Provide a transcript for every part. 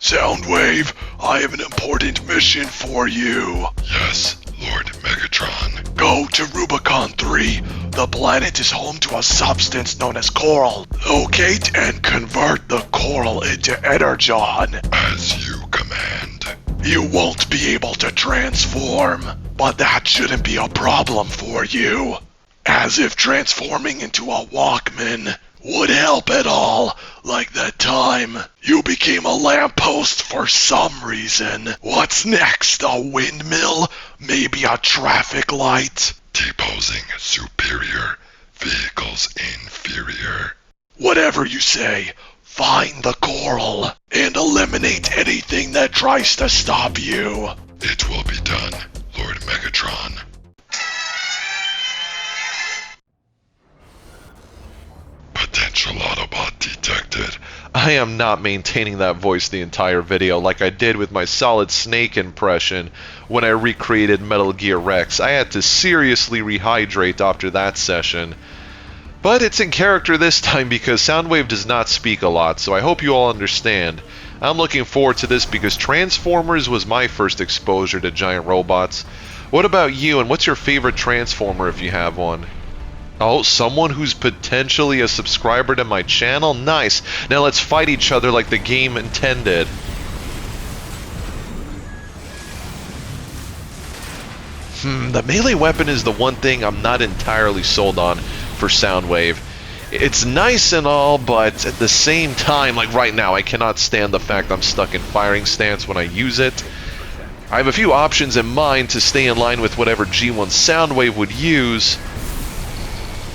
Soundwave, I have an important mission for you. Yes, Lord Megatron. Go to Rubicon 3. The planet is home to a substance known as coral. Locate and convert the coral into energon. As you command. You won't be able to transform, but that shouldn't be a problem for you. As if transforming into a Walkman would help at all, like that time you became a lamppost for some reason. What's next, a windmill? Maybe a traffic light? Deposing superior, vehicles inferior. Whatever you say, find the coral and eliminate anything that tries to stop you. It will be done, Lord Megatron. Potential Autobot detected. I am not maintaining that voice the entire video like I did with my Solid Snake impression when I recreated Metal Gear Rex. I had to seriously rehydrate after that session. But it's in character this time because Soundwave does not speak a lot, so I hope you all understand. I'm looking forward to this because Transformers was my first exposure to giant robots. What about you, and what's your favorite Transformer if you have one? Oh, someone who's potentially a subscriber to my channel? Nice. Now let's fight each other like the game intended. The melee weapon is the one thing I'm not entirely sold on for Soundwave. It's nice and all, but at the same time, like right now, I cannot stand the fact I'm stuck in firing stance when I use it. I have a few options in mind to stay in line with whatever G1 Soundwave would use.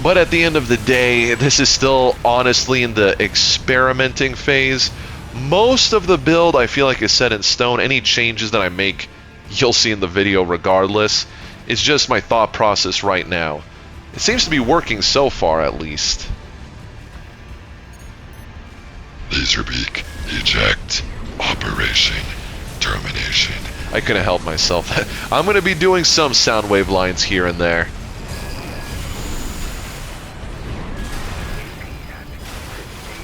But at the end of the day, this is still honestly in the experimenting phase. Most of the build I feel like is set in stone. Any changes that I make, you'll see in the video regardless. It's just my thought process right now. It seems to be working so far, at least. Laserbeak, eject, operation, termination. I couldn't help myself. I'm going to be doing some Soundwave lines here and there.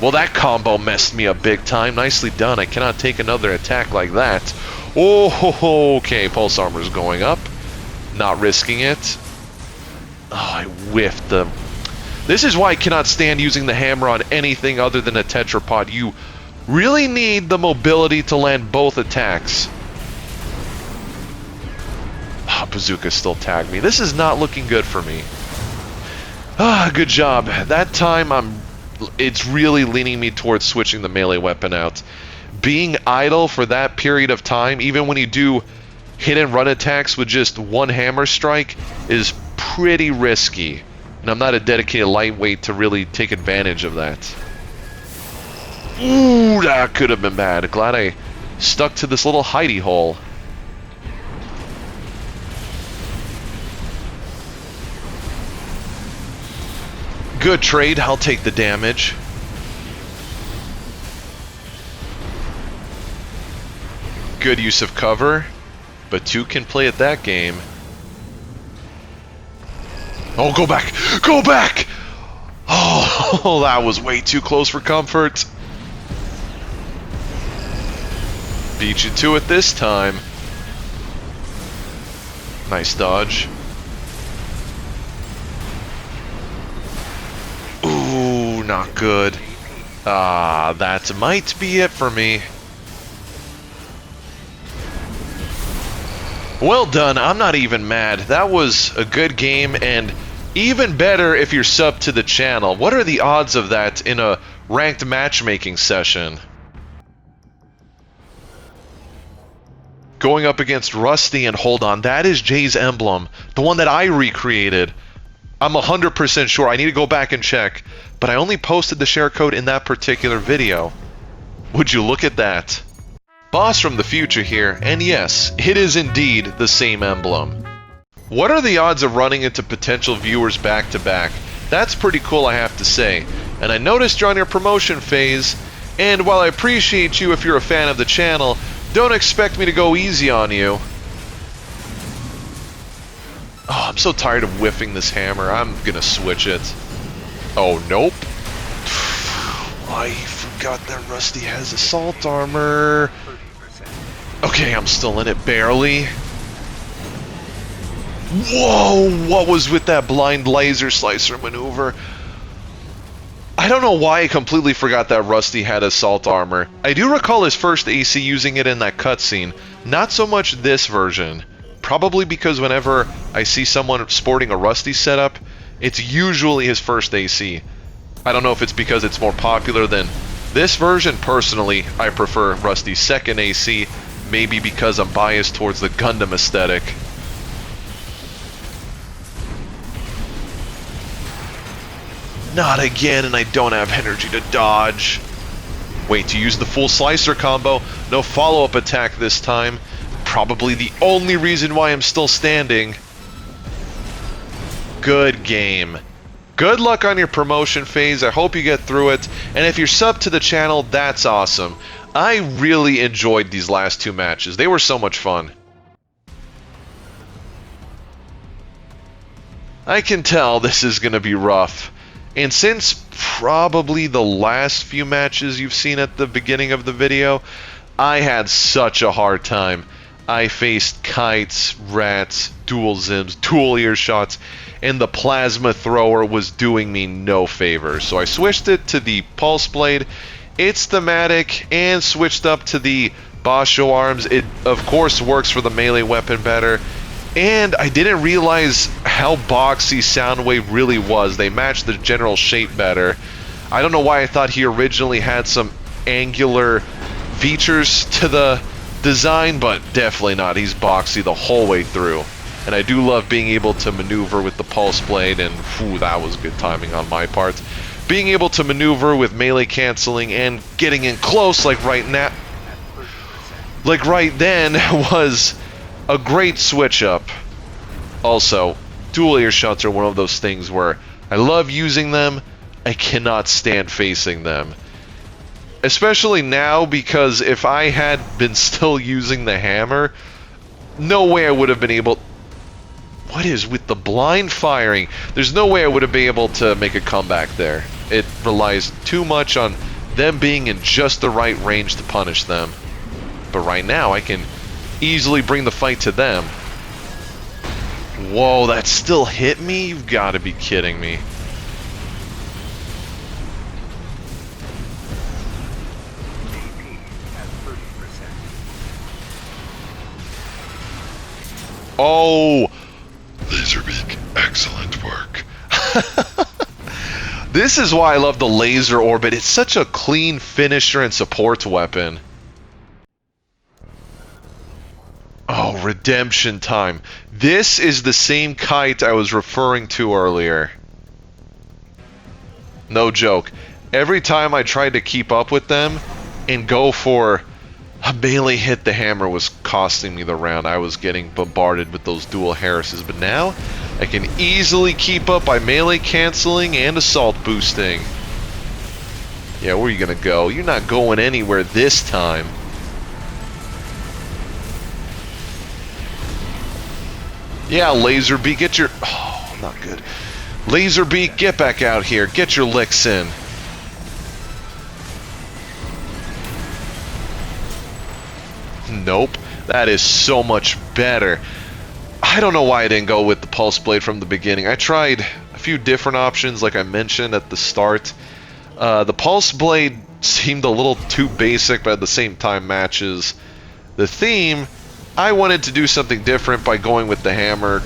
Well, that combo messed me up big time. Nicely done. I cannot take another attack like that. Oh, okay. Pulse armor's going up. Not risking it. Oh, I whiffed them. This is why I cannot stand using the hammer on anything other than a tetrapod. You really need the mobility to land both attacks. Ah, Bazooka still tagged me. This is not looking good for me. Ah, good job. That time it's really leaning me towards switching the melee weapon out. Being idle for that period of time, even when you do hit and run attacks with just one hammer strike, is pretty risky. And I'm not a dedicated lightweight to really take advantage of that. Ooh, that could have been bad. Glad I stuck to this little hidey hole. Good trade, I'll take the damage. Good use of cover, but two can play at that game. Oh, go back! Go back! Oh, that was way too close for comfort. Beat you to it this time. Nice dodge. Ooh, not good. Ah, that might be it for me. Well done, I'm not even mad. That was a good game, and even better if you're subbed to the channel. What are the odds of that in a ranked matchmaking session? Going up against Rusty, and hold on, that is Jay's emblem, the one that I recreated. I'm 100% sure. I need to go back and check, but I only posted the share code in that particular video. Would you look at that? Boss from the future here, and yes, it is indeed the same emblem. What are the odds of running into potential viewers back to back? That's pretty cool, I have to say. And I noticed you're on your promotion phase, and while I appreciate you if you're a fan of the channel, don't expect me to go easy on you. Oh, I'm so tired of whiffing this hammer. I'm gonna switch it. Oh, nope. I forgot that Rusty has assault armor. Okay, I'm still in it, barely. Whoa, what was with that blind laser slicer maneuver? I don't know why I completely forgot that Rusty had assault armor. I do recall his first AC using it in that cutscene, not so much this version. Probably because whenever I see someone sporting a Rusty setup, it's usually his first AC. I don't know if it's because it's more popular than this version. Personally, I prefer Rusty's second AC, maybe because I'm biased towards the Gundam aesthetic. Not again, and I don't have energy to dodge. Wait, to use the full slicer combo. No follow-up attack this time. Probably the only reason why I'm still standing. Good game. Good luck on your promotion phase. I hope you get through it. And if you're sub to the channel, that's awesome. I really enjoyed these last two matches. They were so much fun. I can tell this is going to be rough. And since probably the last few matches you've seen at the beginning of the video, I had such a hard time. I faced kites, rats, dual zims, dual earshots, and the plasma thrower was doing me no favors. So I switched it to the pulse blade. It's thematic, and switched up to the Basho arms. It of course works for the melee weapon better. And I didn't realize how boxy Soundwave really was. They matched the general shape better. I don't know why I thought he originally had some angular features to the design, but definitely not. He's boxy the whole way through. And I do love being able to maneuver with the pulse blade, and whew, that was good timing on my part. Being able to maneuver with melee canceling and getting in close like right now, like right then, was a great switch up. Also, dual earshots are one of those things where I love using them, I cannot stand facing them. Especially now, because if I had been still using the hammer, no way I would have been able... What is with the blind firing? There's no way I would have been able to make a comeback there. It relies too much on them being in just the right range to punish them. But right now, I can easily bring the fight to them. Whoa, that still hit me? You've got to be kidding me. Oh! Laserbeak, excellent work. This is why I love the laser orbit. It's such a clean finisher and support weapon. Oh, redemption time. This is the same kite I was referring to earlier. No joke. Every time I tried to keep up with them and go for a melee hit, the hammer was costing me the round. I was getting bombarded with those dual Harrises, but now I can easily keep up by melee canceling and assault boosting. Yeah, where are you gonna go? You're not going anywhere this time. Yeah, Laserbeak, get your... Oh, not good. Laserbeak, get back out here. Get your licks in. Nope. That is so much better. I don't know why I didn't go with the Pulse Blade from the beginning. I tried a few different options, like I mentioned at the start. The Pulse Blade seemed a little too basic, but at the same time matches the theme. I wanted to do something different by going with the hammer.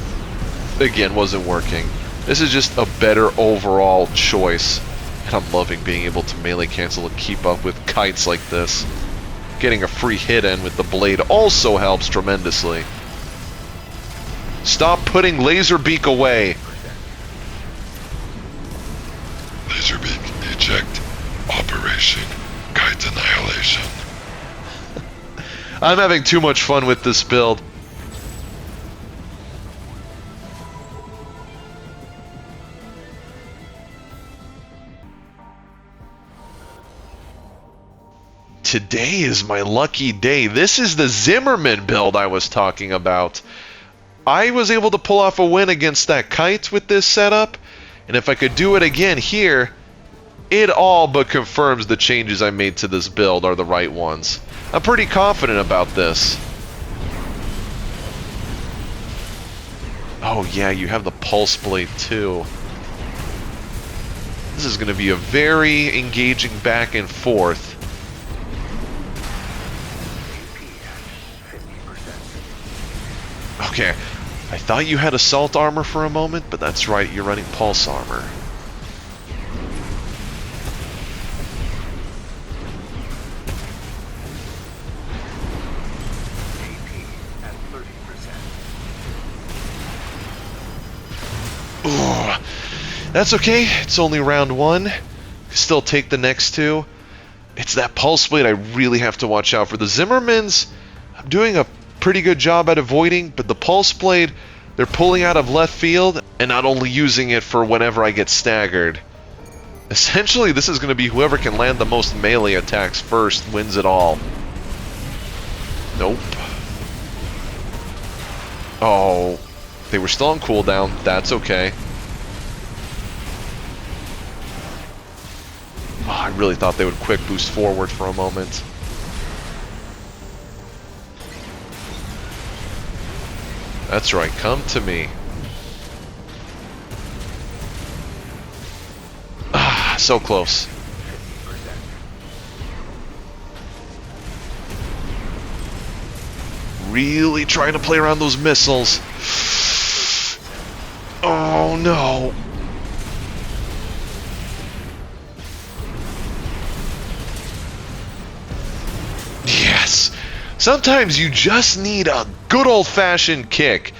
Again, wasn't working. This is just a better overall choice. And I'm loving being able to melee cancel and keep up with kites like this. Getting a free hit in with the blade also helps tremendously. Stop putting Laserbeak away. Laserbeak, eject, operation, kite annihilation. I'm having too much fun with this build. Today is my lucky day. This is the Zimmerman build I was talking about. I was able to pull off a win against that kite with this setup, and if I could do it again here, It all but confirms the changes I made to this build are the right ones. I'm pretty confident about this. Oh yeah, you have the pulse blade too. This is going to be a very engaging back and forth. Okay, I thought you had assault armor for a moment, but that's right, you're running pulse armor. Ooh, that's okay, it's only round one. Still take the next two. It's that pulse blade I really have to watch out for. The Zimmermans, I'm doing a pretty good job at avoiding, but the pulse blade, they're pulling out of left field and not only using it for whenever I get staggered. Essentially, this is going to be whoever can land the most melee attacks first wins it all. Nope. Oh, they were still on cooldown. That's okay. Oh, I really thought they would quick boost forward for a moment. That's right, come to me. Ah, so close. Really trying to play around those missiles. Oh no. Yes. Sometimes you just need a good old-fashioned kick.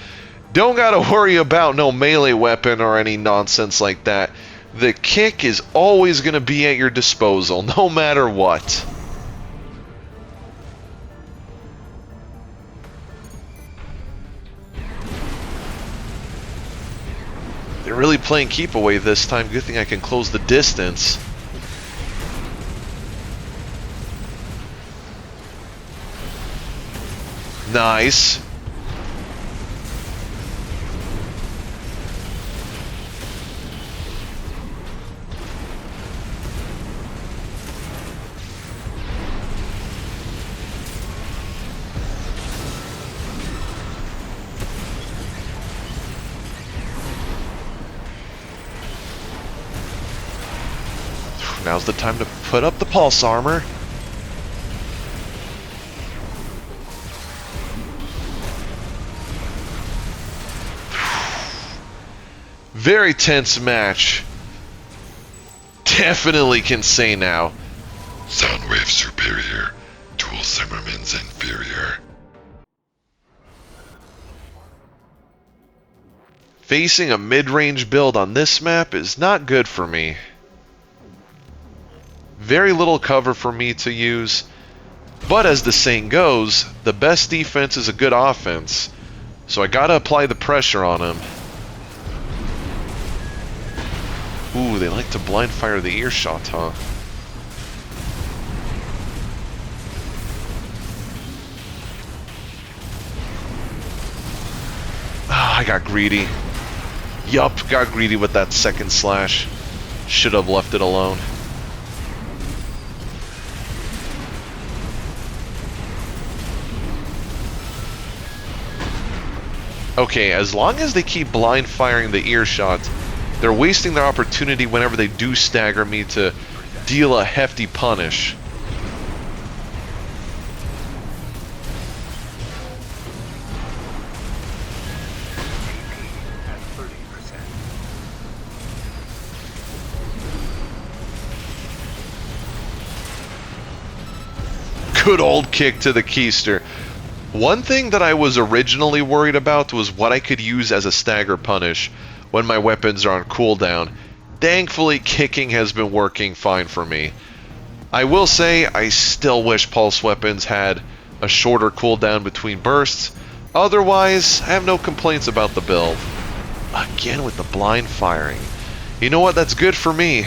Don't gotta worry about no melee weapon or any nonsense like that. The kick is always gonna be at your disposal, no matter what. They're really playing keep away this time. Good thing I can close the distance. Nice. Now's the time to put up the pulse armor. Very tense match. Definitely can say now. Soundwave superior, dual Zimmerman's inferior. Facing a mid-range build on this map is not good for me. Very little cover for me to use, but as the saying goes, the best defense is a good offense, so I gotta apply the pressure on him. Ooh, they like to blind fire the earshot, huh? Ah, I got greedy. Yup, got greedy with that second slash. Should have left it alone. Okay, as long as they keep blind firing the earshot, they're wasting their opportunity whenever they do stagger me to deal a hefty punish. Good old kick to the keister. One thing that I was originally worried about was what I could use as a stagger punish when my weapons are on cooldown. Thankfully, kicking has been working fine for me. I will say, I still wish pulse weapons had a shorter cooldown between bursts. Otherwise, I have no complaints about the build. Again with the blind firing. You know what, that's good for me.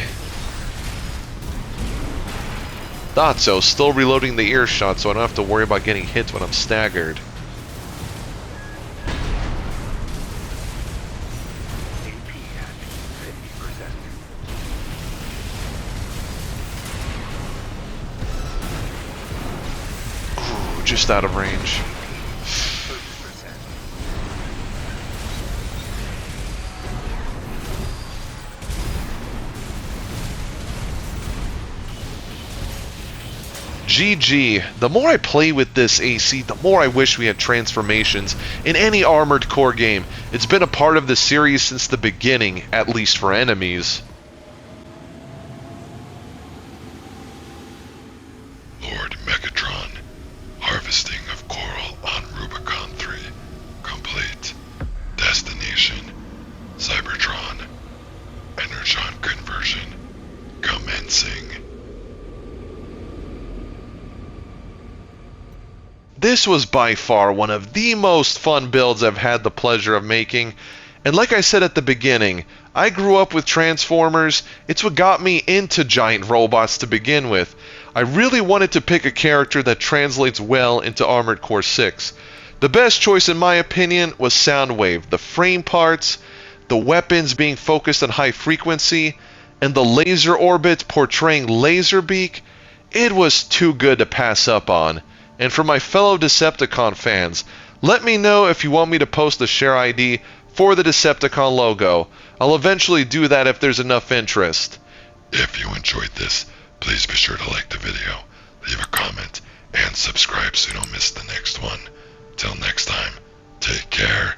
Thought so, still reloading the earshot so I don't have to worry about getting hit when I'm staggered. just out of range. GG. The more I play with this AC, the more I wish we had transformations in any Armored Core game. It's been a part of the series since the beginning, at least for enemies. Lord Megatron, harvesting of coral on Rubicon 3, complete. Destination, Cybertron. Energon conversion, commencing. This was by far one of the most fun builds I've had the pleasure of making, and like I said at the beginning, I grew up with Transformers. It's what got me into giant robots to begin with. I really wanted to pick a character that translates well into Armored Core 6. The best choice in my opinion was Soundwave. The frame parts, the weapons being focused on high frequency, and the laser orbit portraying Laserbeak, it was too good to pass up on. And for my fellow Decepticon fans, let me know if you want me to post a share ID for the Decepticon logo. I'll eventually do that if there's enough interest. If you enjoyed this, please be sure to like the video, leave a comment, and subscribe so you don't miss the next one. Till next time, take care.